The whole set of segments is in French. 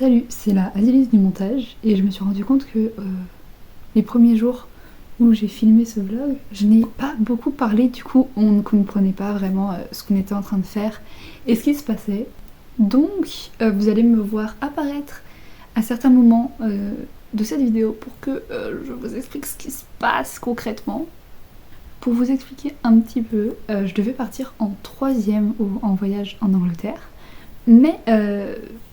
Salut, c'est la Azélise du montage et je me suis rendu compte que les premiers jours où j'ai filmé ce vlog, je n'ai pas beaucoup parlé, du coup on ne comprenait pas vraiment ce qu'on était en train de faire et ce qui se passait. Donc vous allez me voir apparaître à certains moments de cette vidéo pour que je vous explique ce qui se passe concrètement. Pour vous expliquer un petit peu, je devais partir en 3e en voyage en Angleterre. Mais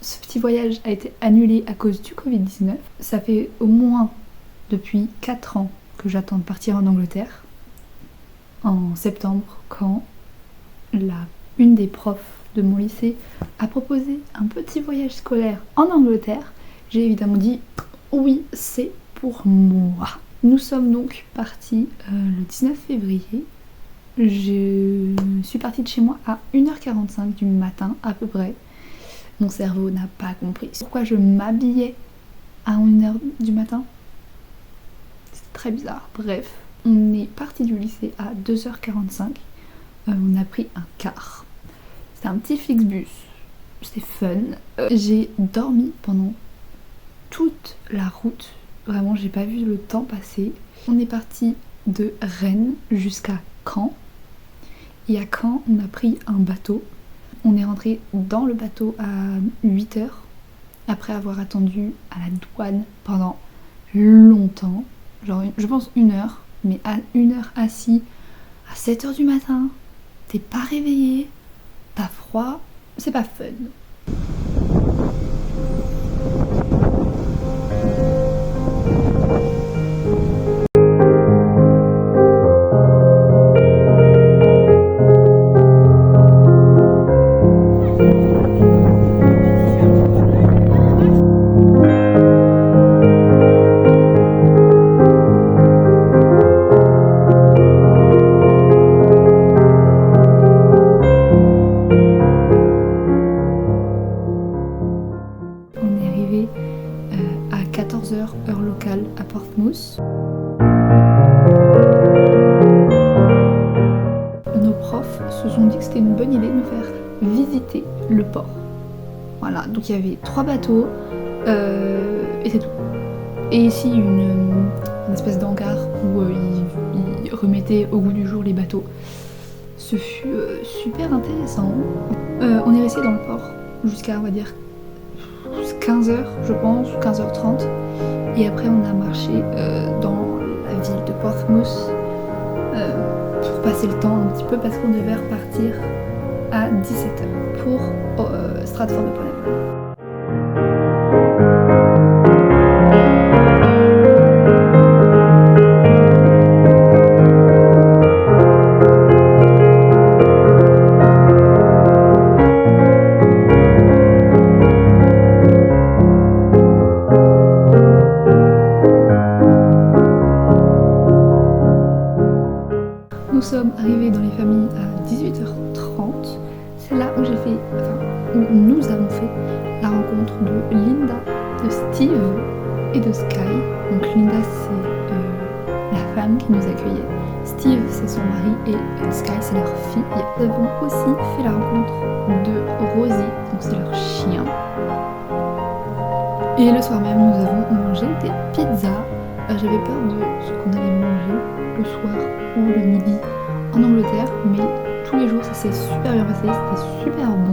ce petit voyage a été annulé à cause du Covid-19. Ça fait au moins depuis 4 ans que j'attends de partir en Angleterre. En septembre, quand une des profs de mon lycée a proposé un petit voyage scolaire en Angleterre, j'ai évidemment dit oui, c'est pour moi. Nous sommes donc partis le 19 février. Je suis partie de chez moi à 1h45 du matin à peu près. Mon cerveau n'a pas compris pourquoi je m'habillais à 1h du matin. C'était très bizarre. Bref, on est parti du lycée à 2h45. On a pris un car. C'était un petit Flixbus. C'était fun. J'ai dormi pendant toute la route. Vraiment, j'ai pas vu le temps passer. On est parti de Rennes jusqu'à Caen. Et à Caen, on a pris un bateau. On est rentré dans le bateau à 8h, après avoir attendu à la douane pendant longtemps. Genre, je pense 1h, mais à 1h assis, à 7h du matin, t'es pas réveillé, t'as froid, c'est pas fun. À 14h heure locale à Portsmouth. Nos profs se sont dit que c'était une bonne idée de nous faire visiter le port. Voilà, donc il y avait 3 bateaux et c'est tout. Et ici une espèce d'hangar où ils remettaient au goût du jour les bateaux. Ce fut super intéressant. On est resté dans le port jusqu'à, on va dire, 15h je pense, 15h30, et après on a marché dans la ville de Portsmouth pour passer le temps un petit peu parce qu'on devait repartir à 17h pour Stratford-upon-Avon. Nous sommes arrivés dans les familles à 18h30. C'est là où où nous avons fait la rencontre de Linda, de Steve et de Sky. Donc Linda, c'est la femme qui nous accueillait. Steve, c'est son mari, et Sky, c'est leur fille. Nous avons aussi fait la rencontre de Rosie, donc c'est leur chien. Et le soir même, nous avons mangé des pizzas. J'avais peur de ce qu'on allait manger le soir ou le midi en Angleterre, mais tous les jours ça s'est super bien passé, c'était super bon.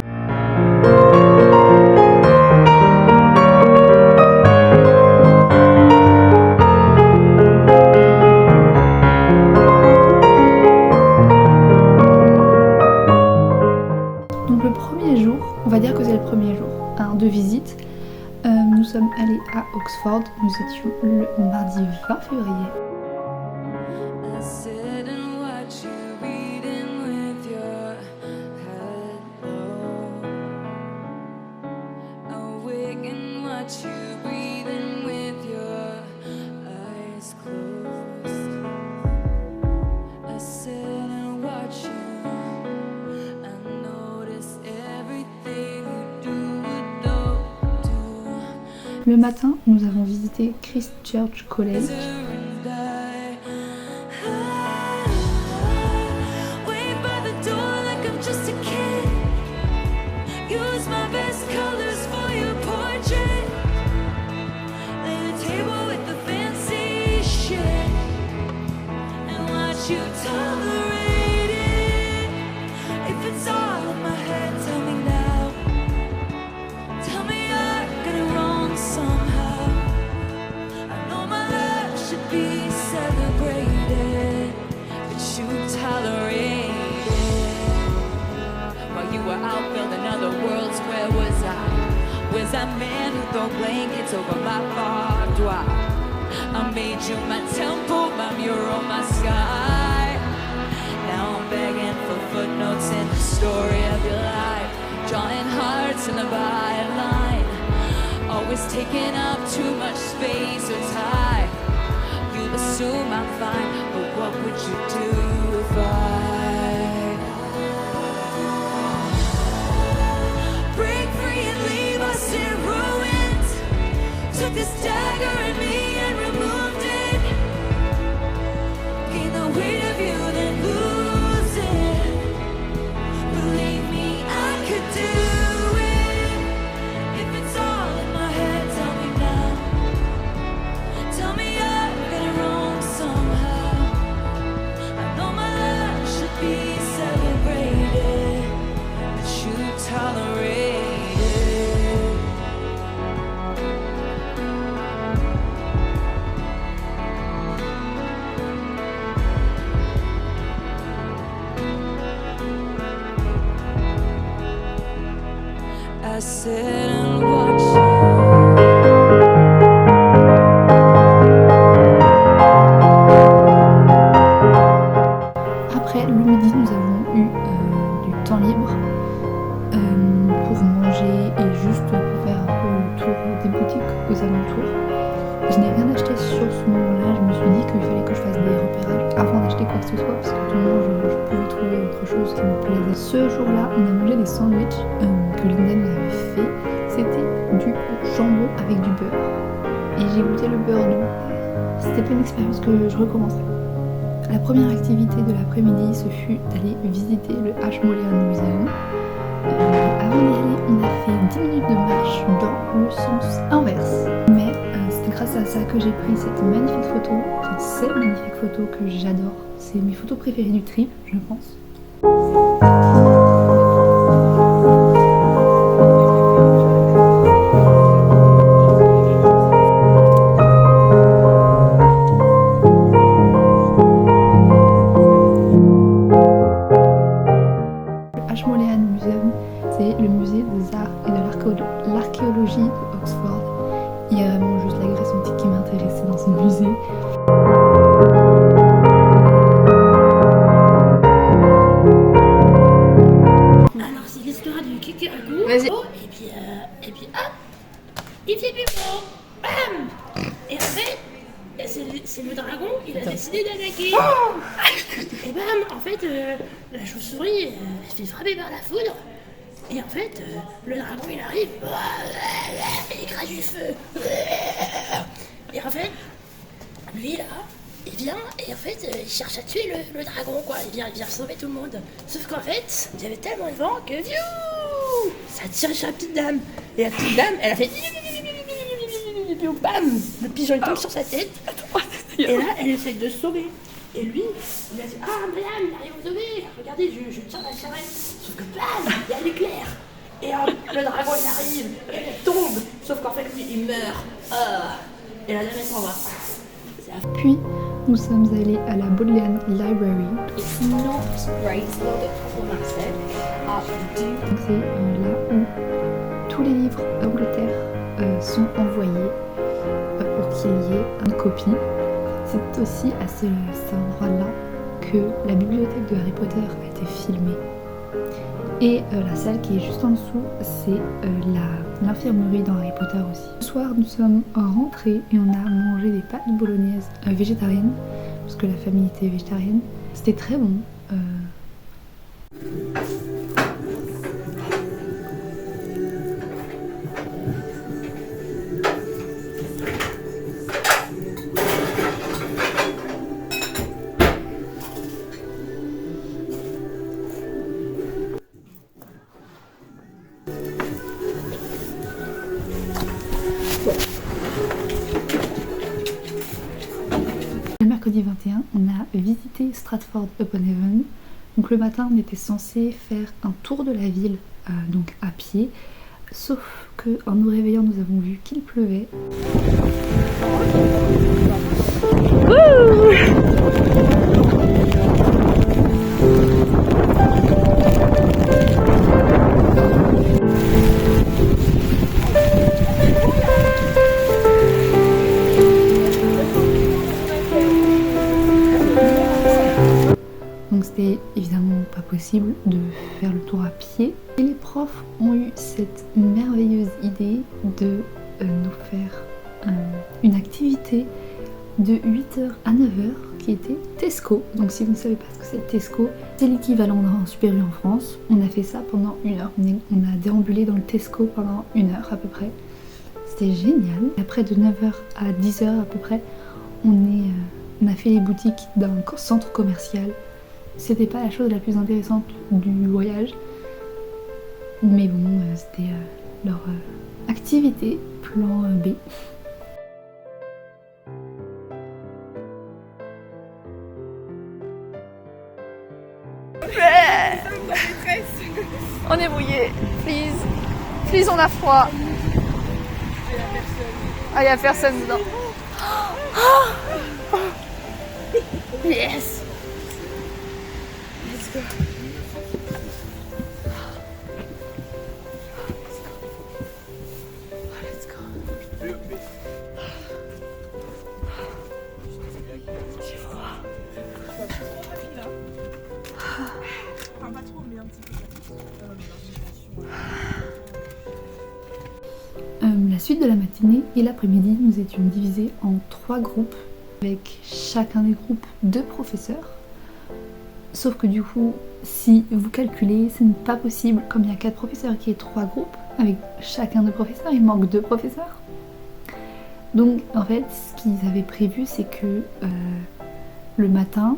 Donc le premier jour, on va dire que c'est le premier jour de visite, nous sommes allés à Oxford, nous étions le mardi 20 février. Le matin, nous avons visité Christ Church College. Use my best colors for your portrait. you tolerate it? If it's all in my head, tell me now. Tell me I got it wrong somehow. I know my love should be celebrated, but you tolerate it. While you were out building other worlds, where was I? Where's that man who threw blankets over my barbed wire? I made you my temple, my mural, my sky. Now I'm begging for footnotes in the story of your life, drawing hearts in the byline, always taking up too much space or time. You assume I'm fine, but what would you do if I break free and leave us in ruins? Took this dagger in me and removed it. Gain the weight of you, then lose it. Believe me, I could do it. If it's all in my head, tell me now. Tell me I got it wrong somehow. I know my love should be celebrated, but you tolerate it. I sit and watch you. Après le midi, nous avons eu du temps libre pour manger et juste pour faire un peu le tour des boutiques aux alentours. Je n'ai rien acheté sur ce moment-là, je me suis dit qu'il fallait que je fasse des repérages avant d'acheter quoi que ce soit parce que tout le monde je pouvais trouver autre chose qui me plaisait. Ce jour-là, on a mangé des sandwichs que Linda nous avait fait. C'était du jambon avec du beurre. Et j'ai goûté le beurre doux. C'était pas une expérience que je recommencerai. La première activité de l'après-midi, ce fut d'aller visiter le Ashmolean Museum. Avant d'y aller, on a fait 10 minutes de marche dans le sens inverse. Mais c'était grâce à ça que j'ai pris cette magnifique photo, enfin ces magnifiques photos que j'adore. C'est mes photos préférées du trip, je pense. Ashmolean Museum, c'est le musée des arts et de l'archéologie d'Oxford. Il y a vraiment juste la Grèce antique qui m'intéressait dans ce musée. Alors c'est l'histoire du Kikeraku. Vas-y. Et puis hop, il fait pipo. Bam. Et en fait, c'est le dragon, il a décidé d'attaquer. Et bam, en fait, la chauve-souris, elle se fait frapper par la foudre. Et en fait, le dragon il arrive, il écrase du feu. Et en fait, lui là, il vient et en fait, il cherche à tuer le dragon quoi. Il vient sauver tout le monde. Sauf qu'en fait, il y avait tellement de vent que ça a tiré sur la petite dame. Et la petite dame, elle a fait. Et puis bam, le pigeon il tombe sur sa tête. Et là, elle essaie de se sauver. Et lui, il a dit ah madame, il arrive à vous sauver. Regardez, je tire la charrette. Sauf que bam, il y a l'éclair. Et le dragon il arrive, et elle tombe. Sauf qu'en fait lui il meurt. Et la dame elle s'en va. Puis nous sommes allés à la Bodleian Library. It's not great, it's a little bit problematic. Donc c'est là où tous les livres Angleterre sont envoyés pour qu'il y ait une copie. C'est aussi à cet endroit-là que la bibliothèque de Harry Potter a été filmée. Et la salle qui est juste en dessous, c'est l'infirmerie dans Harry Potter aussi. Ce soir, nous sommes rentrés et on a mangé des pâtes bolognaises végétariennes, parce que la famille était végétarienne. C'était très bon. mercredi 21, on a visité Stratford-upon-Avon. Donc le matin, on était censé faire un tour de la ville, donc à pied. Sauf que en nous réveillant, nous avons vu qu'il pleuvait. Donc c'était évidemment pas possible de faire le tour à pied. Et les profs ont eu cette merveilleuse idée de nous faire une activité de 8h à 9h qui était Tesco. Donc si vous ne savez pas ce que c'est Tesco, c'est l'équivalent d'un Super U en France. On a fait ça pendant 1 heure. On a déambulé dans le Tesco pendant 1 heure à peu près. C'était génial. Après de 9h à 10h à peu près, on a fait les boutiques d'un centre commercial. C'était pas la chose la plus intéressante du voyage, mais bon, c'était leur activité plan B. On est mouillé, please on a froid. Ah, y a personne dedans. Yes. Let's go. Let's go. J'ai froid. La suite de la matinée et l'après-midi, nous étions divisés en 3 groupes, avec chacun des groupes 2 professeurs. Sauf que du coup, si vous calculez, ce n'est pas possible, comme il y a 4 professeurs qui est 3 groupes, avec chacun de professeurs, il manque 2 professeurs. Donc en fait, ce qu'ils avaient prévu, c'est que le matin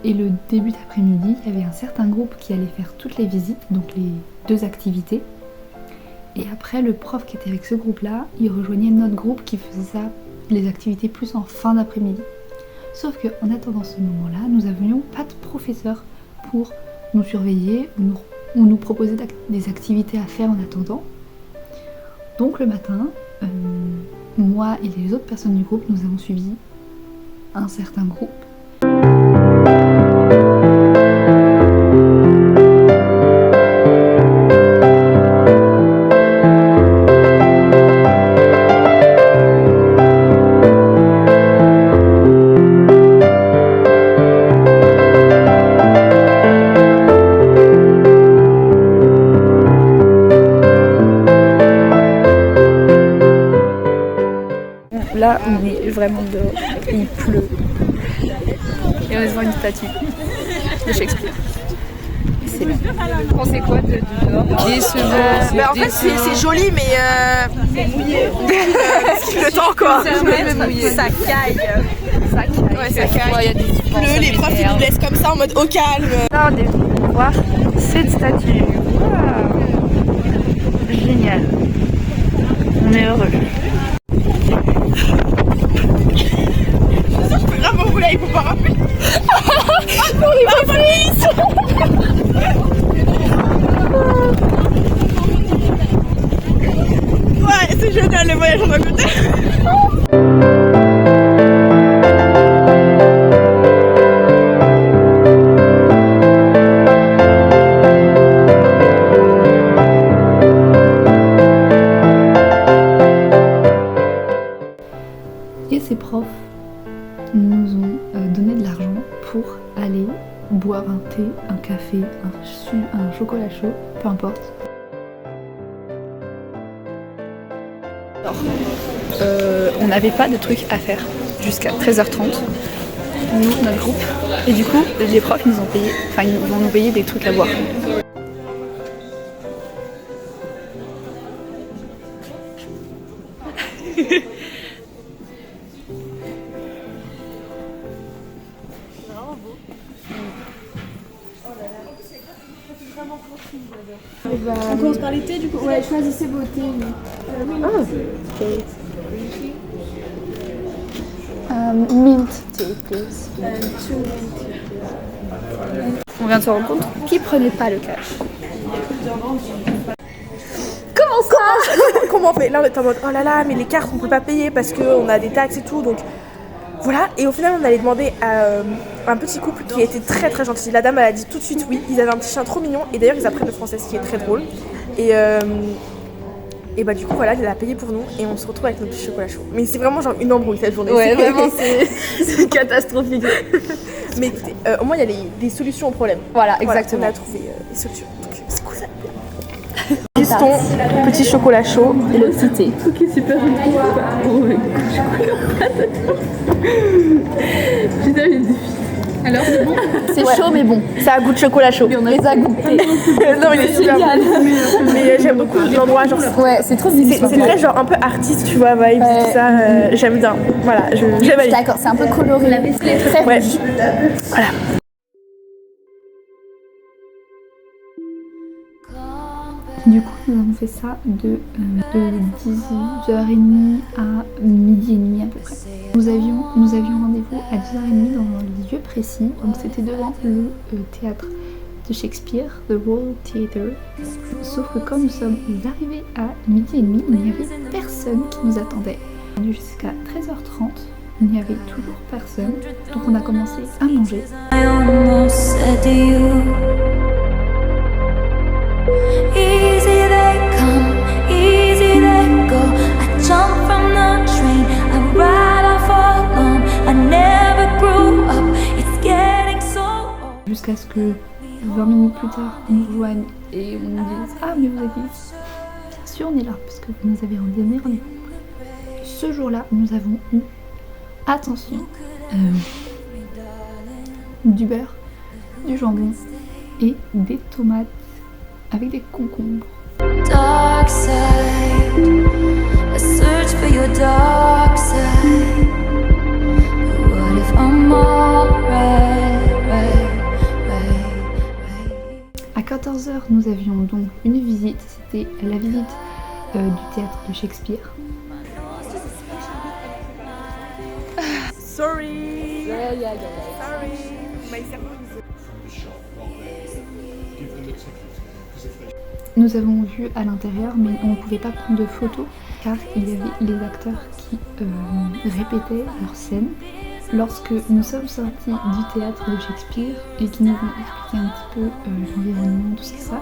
et le début d'après-midi, il y avait un certain groupe qui allait faire toutes les visites, donc les 2 activités. Et après, le prof qui était avec ce groupe-là, il rejoignait notre groupe qui faisait ça, les activités plus en fin d'après-midi. Sauf qu'en attendant ce moment-là, nous n'avions pas de professeur pour nous surveiller ou nous proposer des activités à faire en attendant. Donc le matin, moi et les autres personnes du groupe, nous avons suivi un certain groupe. Là, on est vraiment dehors et il pleut. Et on est devant une statue de Shakespeare. C'est là. Vous pensez quoi de dehors? En fait, c'est joli, mais mouillé. Le temps, quoi. Ça caille. Ouais, ça caille. Il pleut, les profs ils nous laissent comme ça en mode au calme. Là, on est venu voir cette statue. Wow. Génial. On est heureux. Vraiment, vous là, il faut pas rappeler. Non, il va plus. Ouais, c'est génial le voyage en Angleterre. Et ces profs nous ont donné de l'argent pour aller boire un thé, un café, un chocolat chaud, peu importe. On n'avait pas de trucs à faire jusqu'à 13h30, nous, notre groupe. Et du coup, les profs nous ont payé, ils vont nous payer des trucs à boire. On commence par les thés du coup. Ouais, choisissez vos thés. Mint theaters. On vient de se rendre compte qu'ils prenaient pas le cash. Comment ça? Comment on fait? Là on est en mode oh là là, mais les cartes on peut pas payer parce qu'on a des taxes et tout, donc voilà. Et au final on allait demander à un petit couple qui était très très gentil. La dame elle a dit tout de suite oui, ils avaient un petit chien trop mignon et d'ailleurs ils apprennent le français, ce qui est très drôle. Et bah du coup voilà, il a payé pour nous et on se retrouve avec notre petit chocolat chaud. Mais c'est vraiment genre une embrouille cette journée. Ouais, vraiment c'est catastrophique. Mais écoutez, au moins il y a des solutions aux problèmes. Voilà, exactement. On a trouvé des solutions. Donc c'est cool ça. Piston, petit chocolat chaud Et le petit thé. Ok, super. Putain, mais alors c'est bon. C'est chaud mais bon. Ça a goût de chocolat chaud. On les a goûtés. Non mais il est super bon. Mais j'aime beaucoup l'endroit genre. Ouais, c'est trop mignon. C'est très genre un peu artiste, tu vois, vibes, tout ça. J'aime bien. Voilà, j'aime aller. D'accord, c'est un peu coloré. La vaisselle est très Ouais. rouge. Voilà. Du coup, nous avons fait ça de 10h30 à midi et demi à peu près. Nous avions rendez-vous à 10h30 dans un lieu précis, donc c'était devant le théâtre de Shakespeare, The Royal Theatre. Sauf que quand nous sommes arrivés à midi et demi, il n'y avait personne qui nous attendait. Jusqu'à 13h30, il n'y avait toujours personne, donc on a commencé à manger. I almost said to you, easy they come, easy they go. I jump from the train, I ride off alone. I never grew up, it's getting so old. Jusqu'à ce que 20 minutes plus tard, on nous rejoigne et on nous dise « Ah, mais vous êtes ici ?» Bien sûr, on est là, parce que vous nous avez donné rendez-vous. Ce jour-là, nous avons eu, attention, du beurre, du jambon et des tomates avec des concombres. Dark side, I search for your dark side. But what if I'm alright, right? À 14h, nous avions donc une visite, c'était la visite du théâtre de Shakespeare. Sorry. Sorry. My cerveau, Nous avons vu à l'intérieur, mais on ne pouvait pas prendre de photos car il y avait les acteurs qui répétaient leur scène. Lorsque nous sommes sortis du théâtre de Shakespeare et qui nous ont expliqué un petit peu l'environnement, tout ça,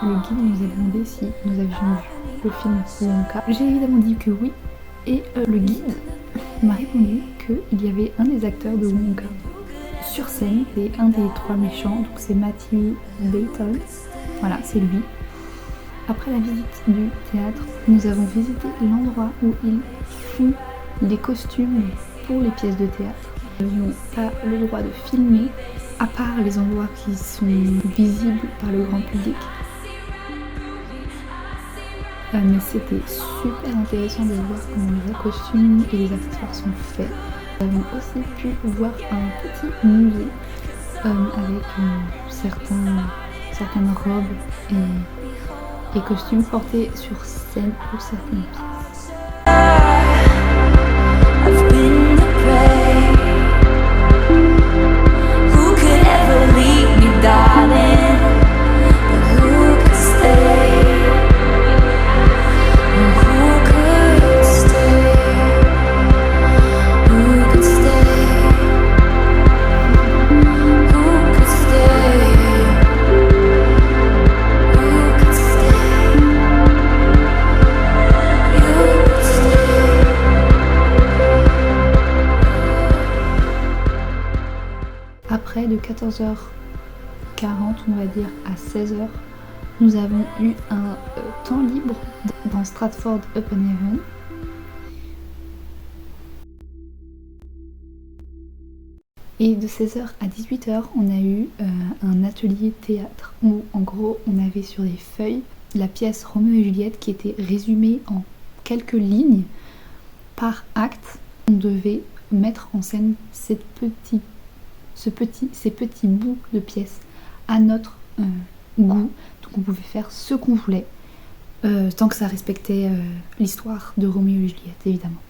le guide nous a demandé si nous avions vu le film Wonka. J'ai évidemment dit que oui, et le guide m'a répondu qu'il y avait un des acteurs de Wonka sur scène, c'est un des trois méchants, donc c'est Matthew Bayton. Voilà, c'est lui. Après la visite du théâtre, nous avons visité l'endroit où ils font les costumes pour les pièces de théâtre. Nous n'avions pas le droit de filmer, à part les endroits qui sont visibles par le grand public. Mais c'était super intéressant de voir comment les costumes et les accessoires sont faits. Nous avons aussi pu voir un petit musée avec certaines robes et costumes portés sur scène pour certaines pièces. I've been the prey. Who could ever leave me, darling? But who could stay? Who could stay? Who could stay? Who could stay? Who could stay? You could stay. Après, de 14h40, on va dire, à 16h, nous avons eu un temps libre dans Stratford-upon-Avon. Et de 16h à 18h, on a eu un atelier théâtre où, en gros, on avait sur des feuilles la pièce Roméo et Juliette qui était résumée en quelques lignes par acte. On devait mettre en scène ces petits bouts de pièces à notre goût. Donc on pouvait faire ce qu'on voulait, tant que ça respectait l'histoire de Roméo et Juliette, évidemment.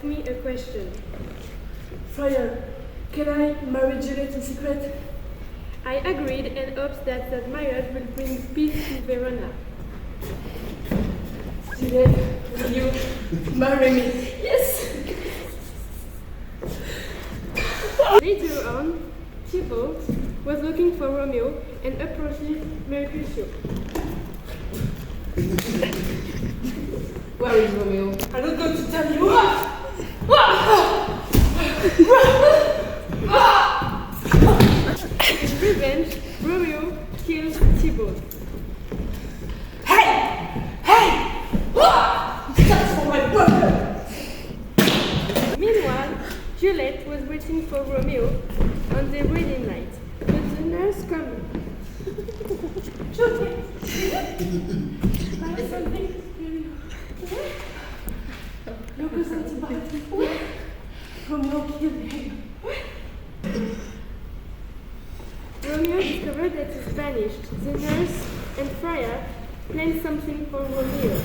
asked me a question. Friar, can I marry Juliet in secret? I agreed and hoped that that marriage will bring peace to Verona. Juliet, will you marry me? Yes! Later on, Tybalt was looking for Romeo and approached Mercutio. Where is Romeo? I'm not going to tell you. In revenge, Romeo kills Tybalt. Meanwhile, Juliet was waiting for Romeo on the wedding night, but the nurse coming. Juliet, I have something to tell you. Look at something. Romeo killed him. Romeo discovered that he's vanished. The nurse and Friar planned something for Romeo.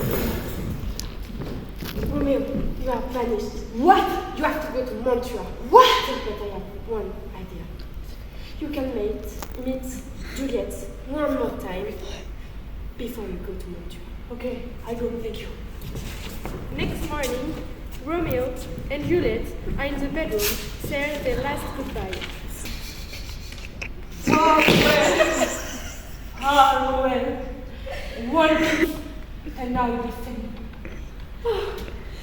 Romeo, you are vanished. What? You have to go to Mantua. What? But I have one idea. You can meet Juliet one more time before you go to Mantua. Okay, I go. Thank you. Next morning, Romeo and Juliet are in the bedroom, saying their last goodbye. Well. One and now you'll be finished.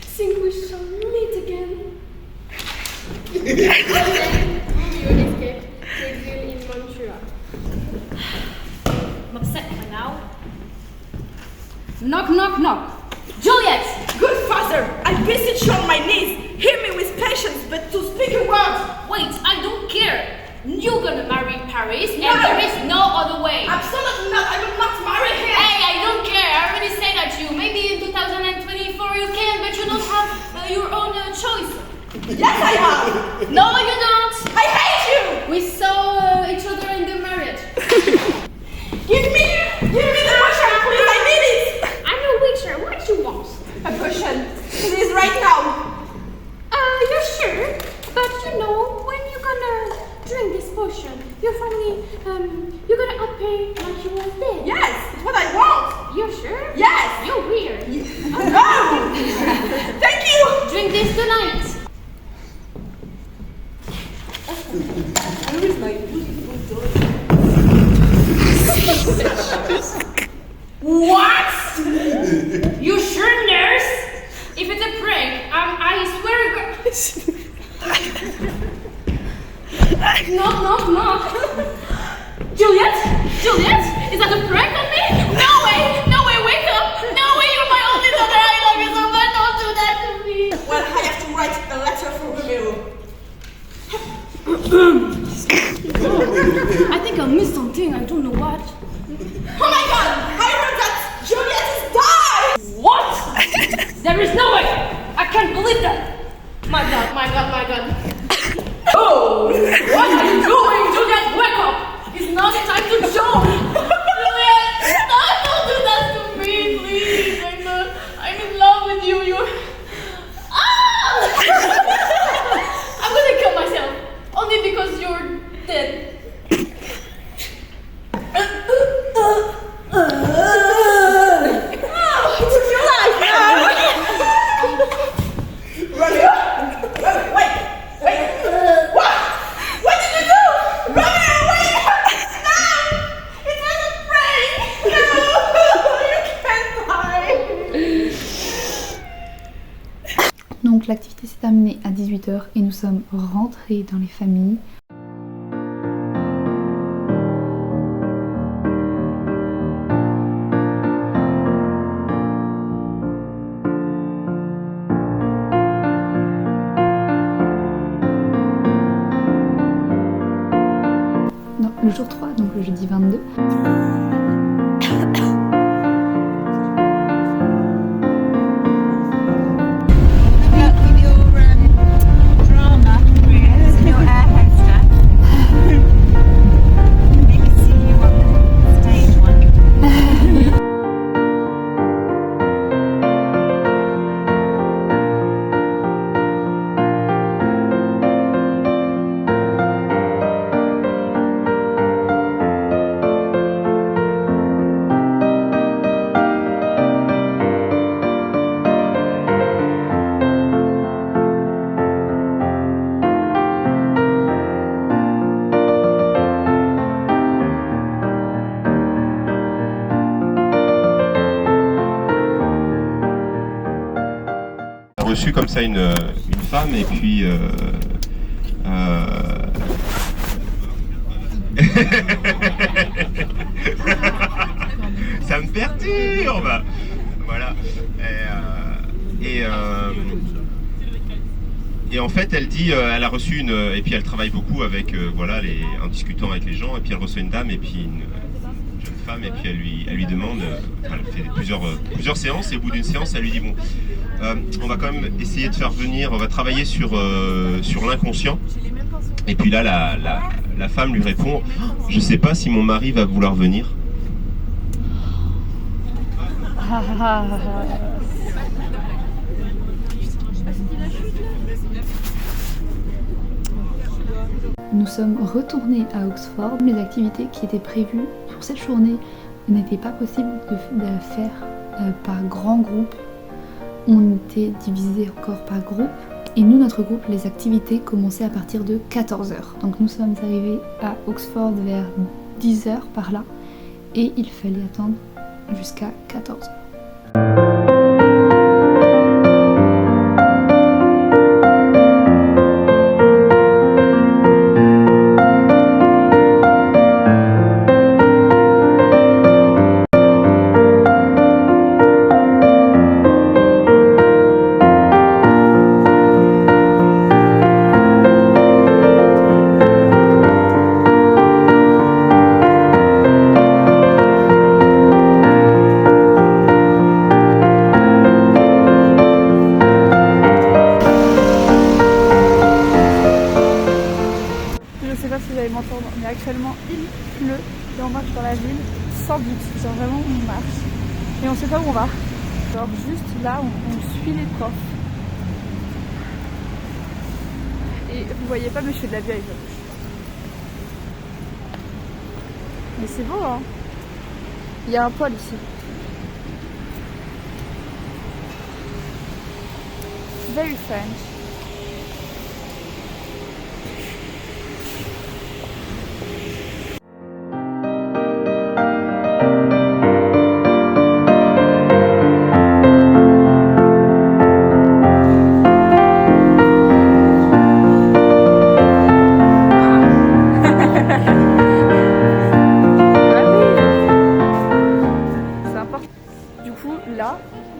Think we shall meet again. Romeo escaped to exile in Mantua. I'm upset right now. Knock, knock, knock. Juliet! Good father, I beseech you on my knees. Hear me with patience, but to speak a word. Wait, I don't care. You're gonna marry Paris, and there is no other way. Absolutely not. I will not marry him. Hey, I don't care. I already said that to you. Maybe in 2024 you can, but you don't have your own choice. Yes, I have. No, you don't. I hate you. We saw each other in the marriage. Give me the potion, please. I need it. I'm a witcher. What you want? A potion, please, right now. You're sure? But you know, when you're gonna drink this potion, your family, you're gonna appear like you was dead. Yes, it's what I want. You're sure? Yes. You're weird. No. Thank you. Drink this tonight. Where is my beautiful What? You sure, nurse? If it's a prank, I swear to God. Knock, knock, knock. Juliet? Juliet? Is that a prank on me? No way, wake up. No way, you're my only daughter. I love you so much. Don't do that to me. Well, I have to write a letter for Romeo. I think I missed something. I don't know what. Oh my God! I heard that Juliet has died. What? There is no way. I can't believe that. My God. Oh! What are you doing? Juliet, wake up! It's not the time to joke! Juliet, don't do that to me, please! I'm in love with you, I'm gonna kill myself, only because you're dead. Donc l'activité s'est terminée à 18h et nous sommes rentrés dans les familles. Non, le jour 3, donc le jeudi 22. vu comme ça une femme et puis ça me perturbe. Voilà. Et en fait, elle dit, elle a reçu et puis elle travaille beaucoup avec, voilà, en discutant avec les gens, et puis elle reçoit une dame et puis une jeune femme, et puis elle lui demande, elle fait plusieurs séances, et au bout d'une séance, elle lui dit bon, on va quand même essayer de faire venir, on va travailler sur l'inconscient. Et puis là, la femme lui répond, je sais pas si mon mari va vouloir venir. Nous sommes retournés à Oxford. Les activités qui étaient prévues pour cette journée n'étaient pas possibles de faire par grands groupes. On était divisés encore par groupe. Et nous, notre groupe, les activités commençaient à partir de 14h. Donc nous sommes arrivés à Oxford vers 10h par là. Et il fallait attendre jusqu'à 14h. Mais actuellement il pleut et on marche dans la ville sans but, genre vraiment on marche et on sait pas où on va. Genre juste là on suit les profs. Et vous voyez pas mais je fais de la vie avec la bouche. Mais c'est beau hein. Il y a un poil ici. Very French. Là,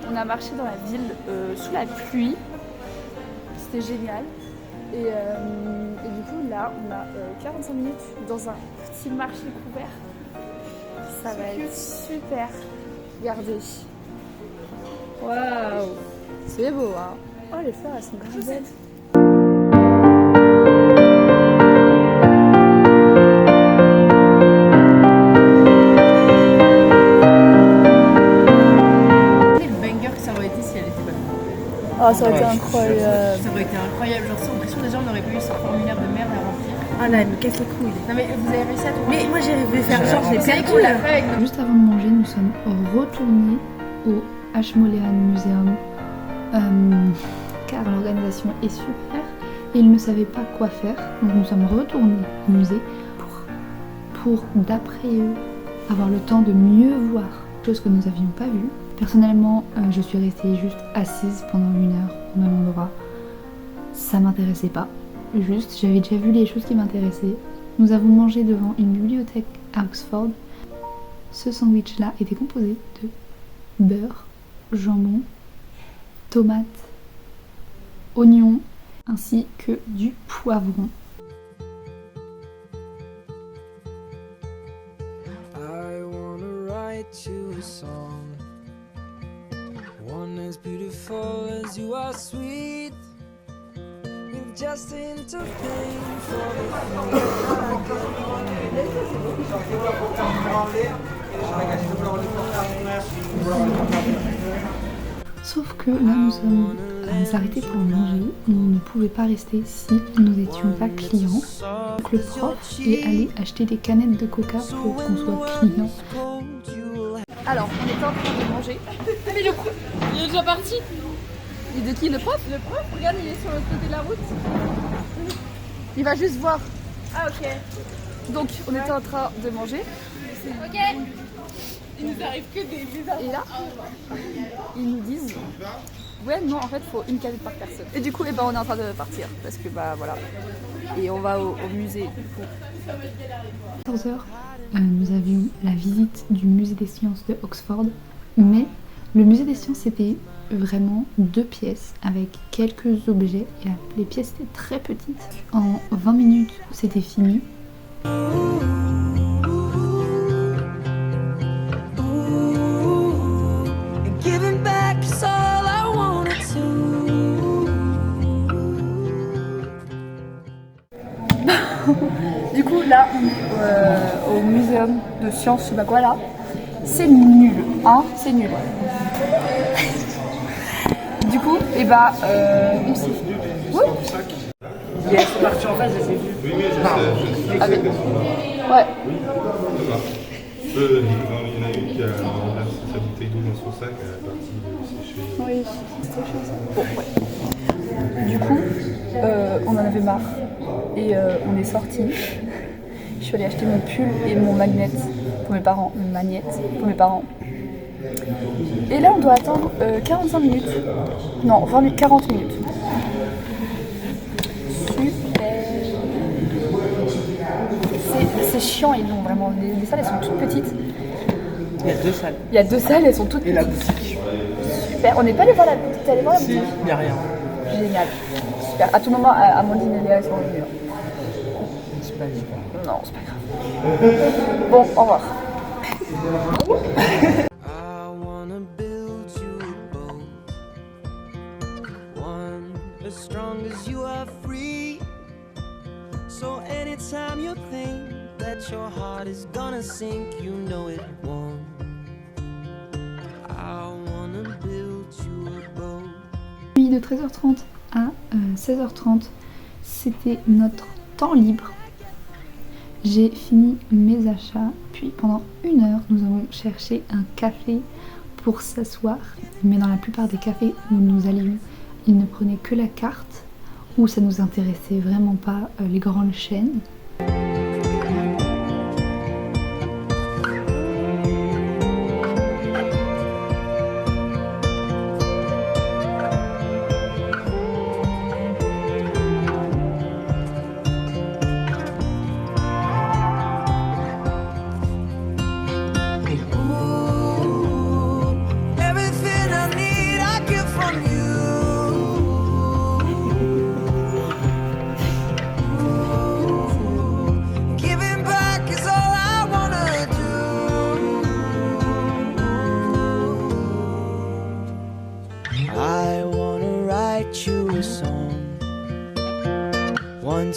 on a marché dans la ville sous la pluie, c'était génial. Et du coup, là, on a 45 minutes dans un petit marché couvert. Ça va être super. Regardez. Waouh, c'est beau, hein. Oh, les fleurs, elles sont grave belles. Ah, ça aurait été incroyable. Ça aurait été incroyable, genre sans pression, déjà on aurait pas eu ce formulaire de merde à remplir. Ah là, elle me casse les couilles. Non mais vous avez réussi à tout. Mais moi j'ai rêvé de faire genre, j'ai bien qu'on l'a fait avec nous. Juste avant de manger, nous sommes retournés au Ashmolean Museum car l'organisation est super et ils ne savaient pas quoi faire. Donc nous sommes retournés au musée pour d'après eux avoir le temps de mieux voir, chose que nous n'avions pas vue. Personnellement, je suis restée juste assise pendant 1 heure au même endroit. Ça m'intéressait pas. Juste, j'avais déjà vu les choses qui m'intéressaient. Nous avons mangé devant une bibliothèque à Oxford. Ce sandwich-là était composé de beurre, jambon, tomates, oignons, ainsi que du poivron. I wanna write you a song. One as beautiful as you are sweet, with just a hint of pain for the Sauf que là nous sommes arrêtés pour manger, on ne pouvait pas rester si nous n'étions pas clients. Donc le prof est allé acheter des canettes de coca pour qu'on soit clients. Alors, on était en train de manger. Mais le prof, il est déjà parti. Et de qui, le prof? Le prof, regarde, il est sur l'autre côté de la route. Il va juste voir. Ah ok. Donc, on était en train de manger. Ok. Il nous arrive que des bizarres. Et là, ils nous disent Ouais, non, en fait, il faut une cabine par personne. Et du coup, on est en train de partir parce que voilà. Et on va au musée du coup. 14h, nous avions la visite du musée des sciences de Oxford, mais le musée des sciences c'était vraiment 2 pièces avec quelques objets et les pièces étaient très petites. En 20 minutes c'était fini. Du coup là on est au muséum de sciences, je sais pas quoi là. C'est nul, hein, c'est nul. Du coup, on s'est... Oui. C'est parti en face, je sais plus. Oui, je sais. Ouais. Il y en a une qui a sa bouteille d'eau dans son sac, elle est partie sécher. Oui, c'est trop chiant ça. Bon, ouais. Du coup, on en avait marre et on est sortis. Je suis allée acheter mon pull et mon magnet pour mes parents, une magnette pour mes parents. Et là, on doit attendre 45 minutes. Non, 40 minutes. Super. C'est chiant, ils ont vraiment. Les salles, elles sont toutes petites. Il y a 2 salles. Il y a 2 salles, elles sont toutes petites. Et la boutique. Super. On n'est pas allé voir la boutique. T'es allé voir la boutique? Il n'y a rien. Génial. Super. À tout moment, Amandine et Léa sont revenues. C'est pas grave. Non, c'est pas grave. Bon, au revoir. I wanna build you a boat, one as strong as you are free. So anytime you think that your heart is gonna sink, you know it won't. I wanna build you a boat. Puis de 13h30 à 16h30, c'était notre temps libre. J'ai fini mes achats, puis pendant 1 heure, nous avons cherché un café pour s'asseoir. Mais dans la plupart des cafés où nous allions, ils ne prenaient que la carte, ou ça nous intéressait vraiment pas les grandes chaînes.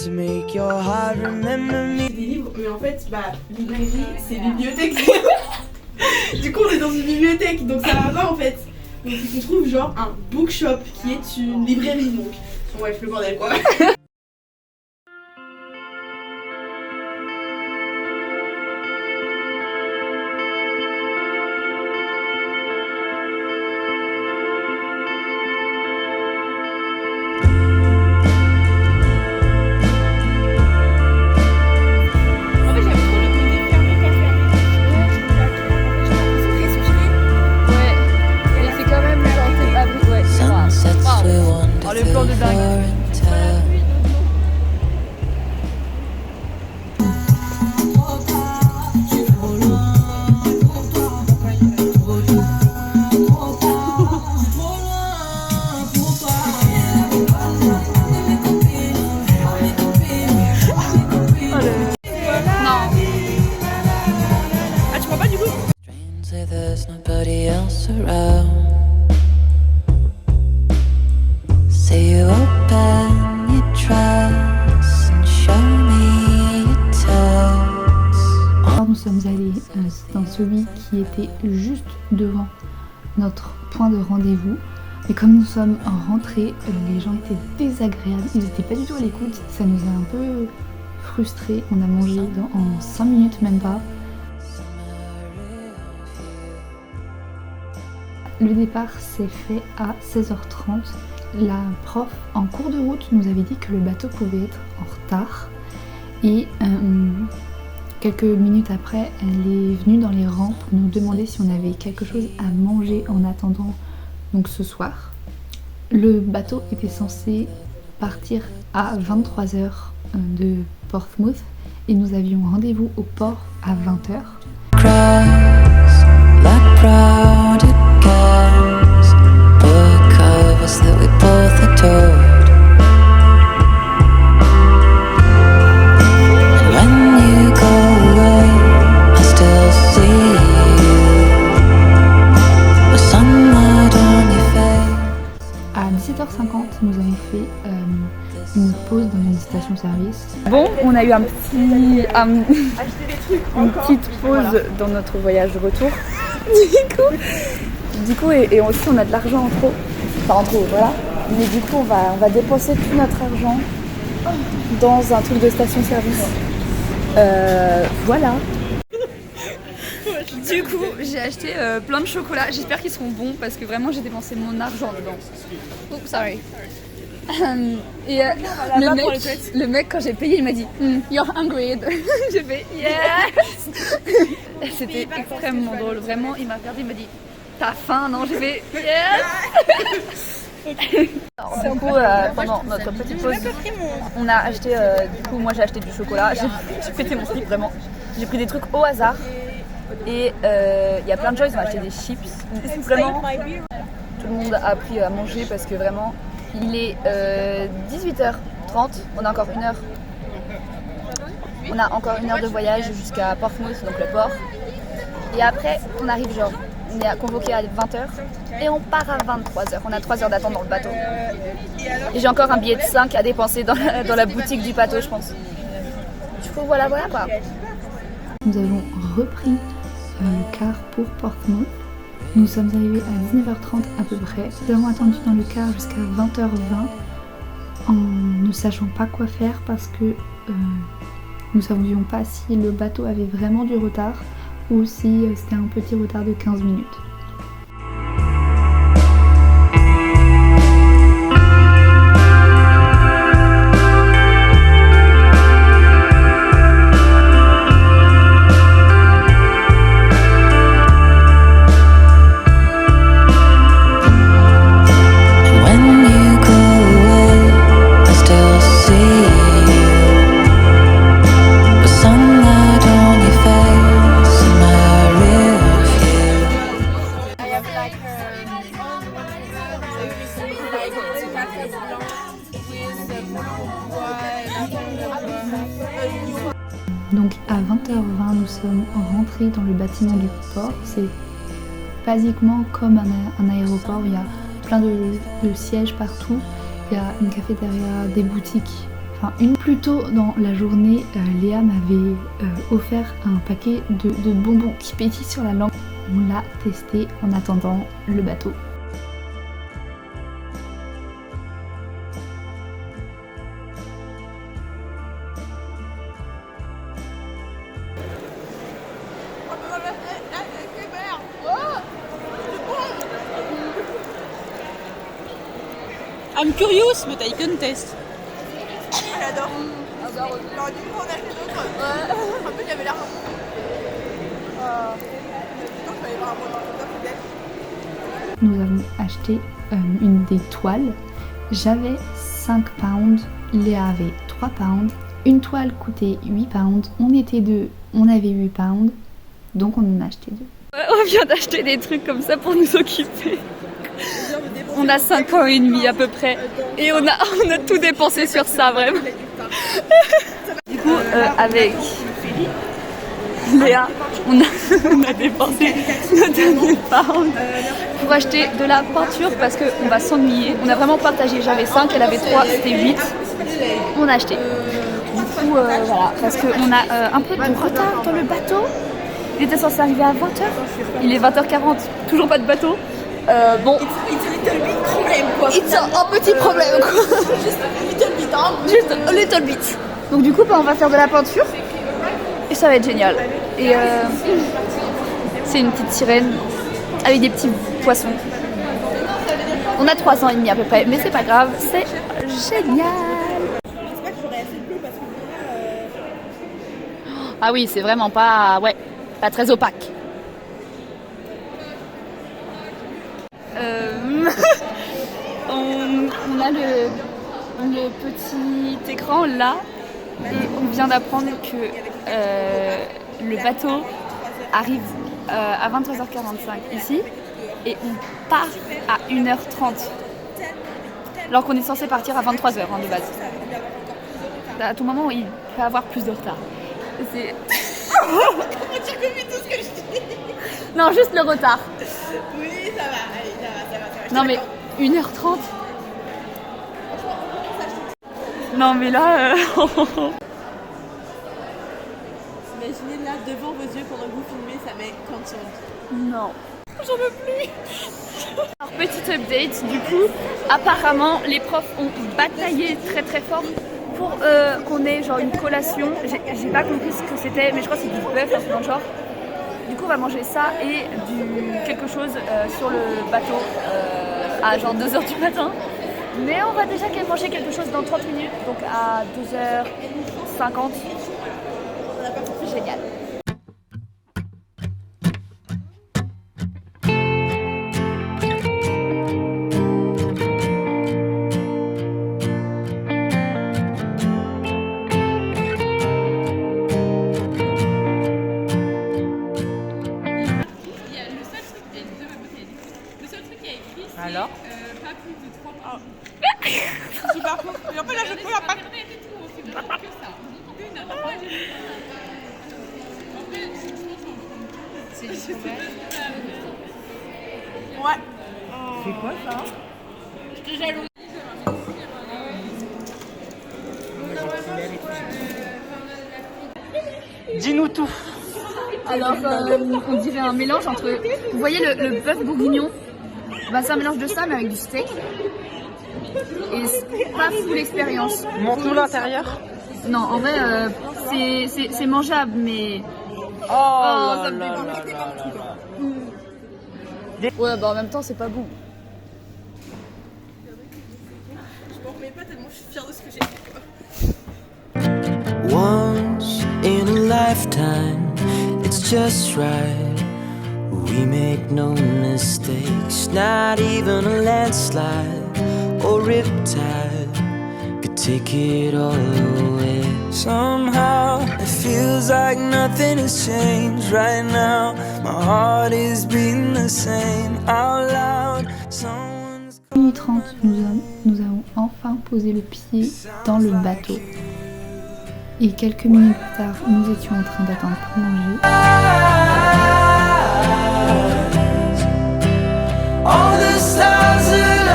To make your heart remember me. Des livres, mais en fait, librairie, c'est bibliothèque. Du coup, on est dans une bibliothèque, donc ça va pas en fait. Donc il faut trouver genre un bookshop qui est une librairie, donc. Bref, le bordel quoi. There's nobody else around. Say you open your dress and show me your toes. Alors nous sommes allés dans celui qui était juste devant notre point de rendez-vous. Mais comme nous sommes rentrés, les gens étaient désagréables, ils n'étaient pas du tout à l'écoute. Ça nous a un peu frustrés. On a mangé en 5 minutes, même pas. Le départ s'est fait à 16h30. La prof en cours de route nous avait dit que le bateau pouvait être en retard. Et quelques minutes après, elle est venue dans les rangs pour nous demander si on avait quelque chose à manger en attendant donc ce soir. Le bateau était censé partir à 23h de Portsmouth et nous avions rendez-vous au port à 20h. Cross like crowded cars, book covers that we both adored. And when you go away, I still see you, with sunlight on your face. À 17h50, nous avons fait une pause dans une station-service. Bon, on a eu une petite pause dans notre voyage de retour. Du coup, et aussi on a de l'argent en trop. Enfin en trop, voilà. Mais du coup, on va dépenser tout notre argent dans un truc de station-service. Voilà. Du coup, j'ai acheté plein de chocolats. J'espère qu'ils seront bons parce que vraiment j'ai dépensé mon argent dedans. Oh, sorry. Et le mec, quand j'ai payé, il m'a dit You're hungry. J'ai fait Yes. C'était extrêmement drôle. Vraiment, il m'a regardé, il m'a dit T'as faim, non? J'ai fait Yes. Alors, du coup, pendant notre petite pause, on a acheté. Du coup, moi j'ai acheté du chocolat. J'ai pété mon slip, vraiment. J'ai pris des trucs au hasard. Et il y a plein de gens, ils ont acheté des chips. Vraiment, tout le monde a appris à manger parce que vraiment. Il est 18h30, on a encore 1 heure. On a encore 1 heure de voyage jusqu'à Portsmouth, donc le port. Et après, on arrive genre, on est convoqué à 20h et on part à 23h. On a 3 heures d'attente dans le bateau. Et j'ai encore un billet de 5 à dépenser dans la boutique du bateau, je pense. Du coup, voilà quoi. Nous avons repris le car pour Portsmouth. Nous sommes arrivés à 19h30 à peu près. Nous avons attendu dans le car jusqu'à 20h20 en ne sachant pas quoi faire parce que nous ne savions pas si le bateau avait vraiment du retard ou si c'était un petit retard de 15 minutes. Donc à 20h20, nous sommes rentrés dans le bâtiment du port. C'est basiquement comme un aéroport, il y a plein de sièges partout, il y a une cafétéria, des boutiques. Enfin, plus tôt dans la journée, Léa m'avait offert un paquet de bonbons qui pétillent sur la langue. On l'a testé en attendant le bateau. I'm curious, but I can test. J'adore. Alors du coup on a fait d'autres. En fait il y avait l'air. Nous avons acheté des toiles. J'avais 5 pounds, Léa avait 3 pounds. Une toile coûtait 8 pounds. On était deux, on avait 8 pounds. Donc on en a acheté 2. On vient d'acheter des trucs comme ça pour nous occuper. On a 5 ans et demi à peu près et on a tout dépensé sur ça vraiment. Du coup avec Léa on a dépensé notre dernier pound pour acheter de la peinture parce qu'on va s'ennuyer. On a vraiment partagé, j'avais 5, elle avait 3, c'était 8. On a acheté. Du coup voilà, parce qu'on a un peu de retard dans le bateau. Il était censé arriver à 20h, il est 20h40, toujours pas de bateau. Bon, it's un petit problème quoi. Juste a little bit. Donc du coup on va faire de la peinture et ça va être génial. Et c'est une petite sirène avec des petits poissons. On a 3 ans et demi à peu près, mais c'est pas grave, c'est génial. Ah oui, c'est vraiment pas très opaque. On a le petit écran là et on vient d'apprendre que le bateau arrive à 23h45 ici et on part à 1h30 alors qu'on est censé partir à 23h de base. À tout moment il peut avoir plus de retard. C'est... Comment tu reconnais tout ce que je dis? Non, juste le retard. Oui, ça va, allez, ça va. Non mais 1h30. Non mais là... Imaginez là devant vos yeux pendant que vous filmez, ça met cancelled. Non. J'en veux plus. Alors petit update, du coup, apparemment les profs ont bataillé très très fort pour qu'on ait genre une collation. J'ai pas compris ce que c'était, mais je crois que c'est du bœuf, un peu dans le genre. Du coup on va manger ça et quelque chose sur le bateau à genre 2h du matin. Mais on va déjà manger quelque chose dans 30 minutes, donc à 2h50. C'est génial. Alors Pas plus de 3 points. Super cool. Et en fait là je peux la pas. C'est du sauvage. Ouais. C'est quoi ça? Je te jalouse. Dis-nous tout. Alors on dirait un mélange entre... Vous voyez le bœuf bourguignon? Bah, c'est un mélange de ça mais avec du steak. Et c'est pas fou l'expérience. Montre-nous l'intérieur. Non, en vrai, c'est mangeable, mais... Oh, ça me fait Ouais, bah en même temps, c'est pas bon. Je m'en remets pas tellement je suis fière de ce que j'ai fait. Once in a lifetime, it's just right. We make no mistakes, not even a landslide or riptide could take it all away. Somehow it feels like nothing has changed right now. My heart is beating the same out loud. Someone's 1h30, nous avons enfin posé le pied dans le bateau. Et quelques minutes plus tard, nous étions en train d'attendre pour manger. all the stars align,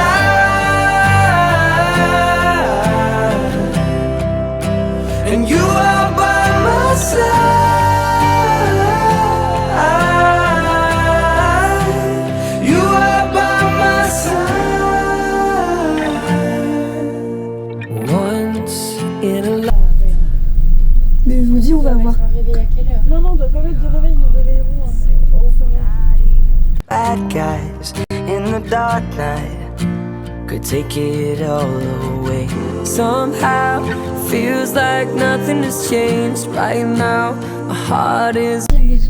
and you are by my side. You are by my side. Once in a life. Mais je vous dis, on va voir. Non, on doit pas mettre de réveil, nous réveillerons. Bad guys in the dark night could take it all away. Somehow feels like nothing has changed right now. My heart is.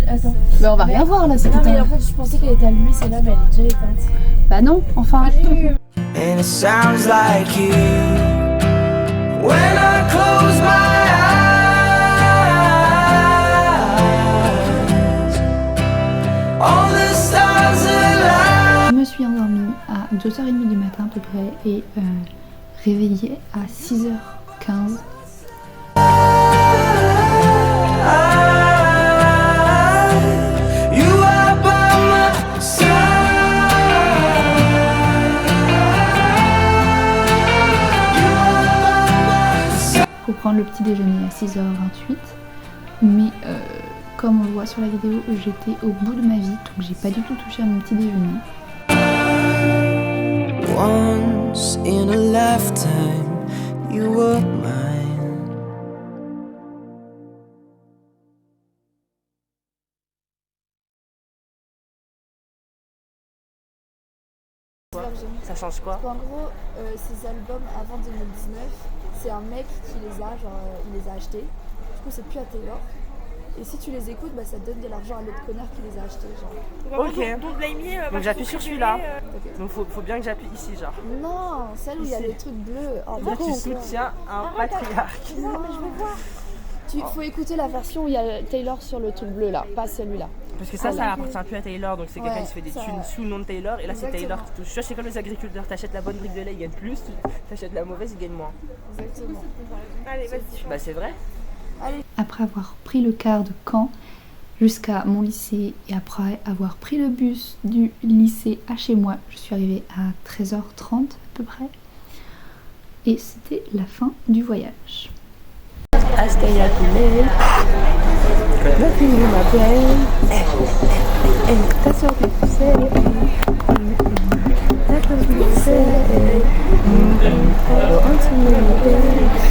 Attends. Mais on va rien voir là, c'est Non, mais éteint. en fait, je pensais qu'elle était allumée, celle-là, mais elle est déjà éteinte. Bah non, enfin. And it sounds like you when I close my eyes. All the stars align. Je me suis endormie à 2h30 du matin à peu près et réveillée à 6h15. You are by my side. Pour prendre le petit déjeuner à 6h28. Mais comme on le voit sur la vidéo, j'étais au bout de ma vie, donc j'ai pas du tout touché à mon petit déjeuner. Once in a lifetime, you were mine. Ça change quoi? En gros, ces albums avant 2019, c'est un mec qui les a, genre, il les a achetés. Du coup, c'est plus à Taylor. Et si tu les écoutes, bah ça te donne de l'argent à l'autre connard qui les a achetés, genre. Ok. Donc j'appuie sur celui-là. Donc faut bien que j'appuie ici, genre. Non, celle où il y a le truc bleu. Oh, Là, tu soutiens un patriarche. Non, mais je veux voir. Il faut écouter la version où il y a Taylor sur le truc bleu là, pas celui-là. Parce que ça appartient plus à Taylor, donc c'est quelqu'un qui se fait des thunes sous le nom de Taylor, et là c'est Taylor qui touche. Tu vois, c'est comme les agriculteurs, t'achètes la bonne brique de lait, ils gagnent plus, t'achètes la mauvaise, ils gagnent moins. Exactement. Allez, vas-y. Bah c'est vrai. Après avoir pris le car de Caen jusqu'à mon lycée et après avoir pris le bus du lycée à chez moi, je suis arrivée à 13h30 à peu près. Et c'était la fin du voyage. I stay up late, but nothing in my brain. That's what people say. That's what people say. I go on too many days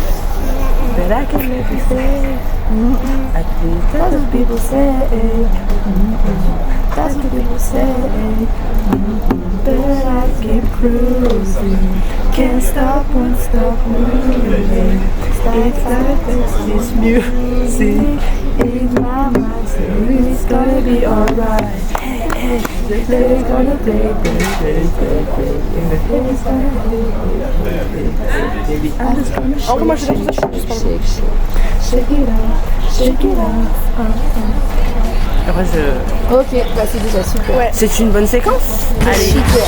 that I can never say. At least that's what people say. That's what people say. But I keep cruising. Can't stop, won't stop moving. It's like this music in my mind, so it's gonna be alright. Hey, they're gonna play, and the day's gonna play. Baby, I'm just gonna shake, shake it up. Ok, bah c'est déjà super. Ouais. C'est une bonne séquence. Allez. Super.